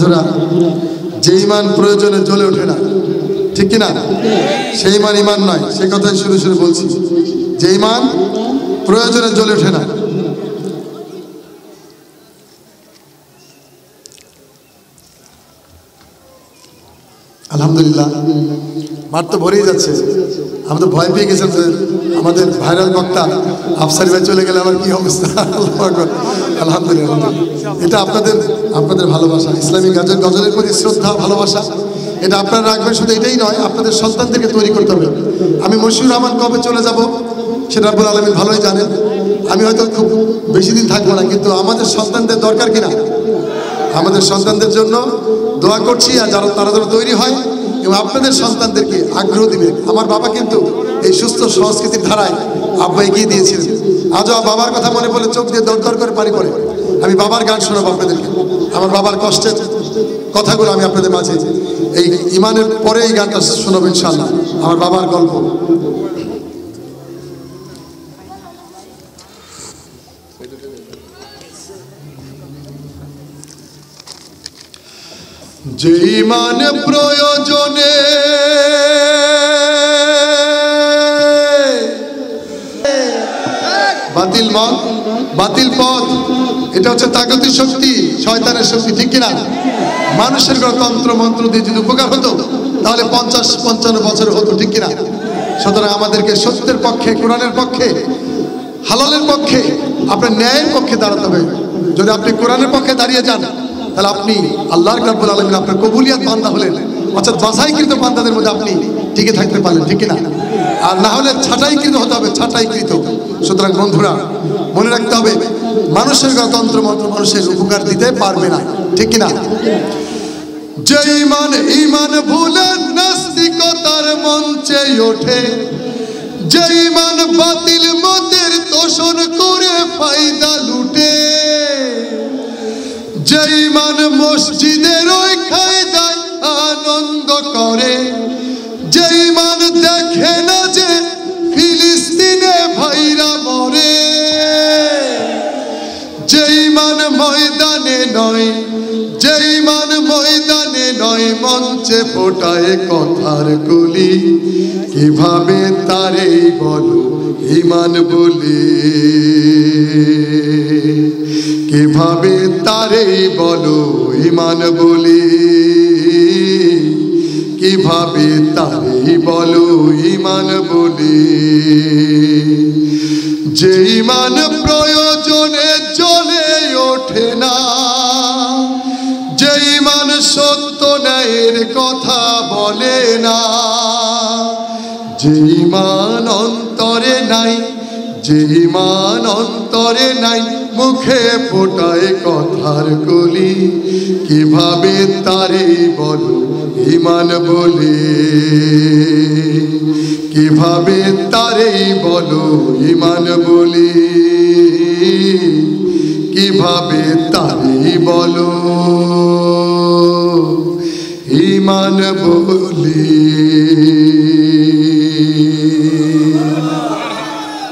বন্ধুরা, যে ইমান প্রয়োজনে জ্বলে ওঠে না, ঠিক কিনা, সেই ইমান ইমান নয়। সে কথাই শুরু শুরু বলছি, যে ইমান প্রয়োজনে জ্বলে ওঠে না। আলহামদুলিল্লাহ, মাঠ তো ভরেই যাচ্ছে। আমি তো ভয় পেয়ে গেছিলাম যে আমাদের ভাইরাল বক্তা আফসারি ভাই চলে গেলে আমার কি অবস্থা। আলহামদুলিল্লাহ, এটা আপনাদের ভালোবাসা, ইসলামিক গজলের প্রতি শ্রদ্ধা, ভালোবাসা, এটা আপনারা রাখবেন। শুধু এটাই নয়, আপনাদের সন্তানদেরকে তৈরি করতে হবে। আমি মশিউর রহমান কবে চলে যাব সেটা রব্বুল আলামিন ভালোই জানেন। আমি হয়তো খুব বেশি দিন থাকবো না, কিন্তু আমাদের সন্তানদের দরকার কিনা, আমাদের সন্তানদের জন্য দোয়া করছি। আর তারা যেন তৈরি হয় এবং আপনাদের সন্তানদেরকে আগ্রহ দিবেন। আমার বাবা কিন্তু এই সুস্থ সংস্কৃতির ধারায় আব্বা এগিয়ে দিয়েছিলেন। আজও বাবার কথা মনে পড়লে চোখ দিয়ে দরদর করে পানি পড়ে। আমি বাবার গান শোনাবো আপনাদেরকে, আমার বাবার কষ্টের কথাগুলো আমি আপনাদের মাঝে এই ইমানের পরে এই গানটা শোনাবো ইনশাআল্লাহ, আমার বাবার গল্প। যে ইমান প্রয়োজনে বাতিল মত, বাতিল পথ, এটা হচ্ছে তাগতি শক্তি, শয়তানের শক্তি, ঠিক কিনা। মানুষের কোনো তন্ত্র মন্ত্র দিয়ে যদি উপকার হতো তাহলে 50-55 বছর হতো, ঠিক কিনা। সুতরাং আমাদেরকে সত্যের পক্ষে, কোরআনের পক্ষে, হালালের পক্ষে, আপনার ন্যায়ের পক্ষে দাঁড়াতে হবে। যদি আপনি কোরআনের পক্ষে দাঁড়িয়ে যান তাহলে আপনি আল্লাহর রাব্বুল আলামিন আপনার কবুলিয়াত বান্দা হলেন, অর্থাৎ বাছাইকৃত বান্দাদের মধ্যে আপনি টিকে থাকতে পারলেন, ঠিক কিনা। আর না হলে ছাঁটাইকৃত হতে হবে, ছাঁটাইকৃত। সুতরাং বন্ধুরা, মনে রাখতে হবে মানুষের তন্ত্র মন্ত্র মানুষের উপকার দিতে পারবে না, ঠিক কিনা। যে ইমান ভুলে নাস্তিকতার মঞ্চে ওঠে, যে ইমান বাতিল মতের তোষণ করে ফায়দা লুটে, যে ইমান মসজিদের ওই কায়দায় আনন্দ করে, যে ইমান দেখে না যে ফিলিস্তিনে ভাইরা মরে, যে ইমান ময়দানে নয়, যে ইমান ময়দানে নয় মঞ্চে ফোটায় কথার কলি, কিভাবে তারে বলো ইমান বলে, কিভাবে তারে বলো ইমান বলে, কিভাবে তারে বলো ইমান বলে। যে ইমান প্রয়োজনে জ্বলে ওঠে না, যে ইমান সত্য ন্যায়ের কথা বলে না, যে ইমান অন্তরে নাই, যে ইমান অন্তরে নাই মুখে ফোটায় কথার কলি, কিভাবে তারে বলো ইমান বলে, কিভাবে তারে বলো ইমান বলে, কিভাবে তারে বলো ইমান বলে।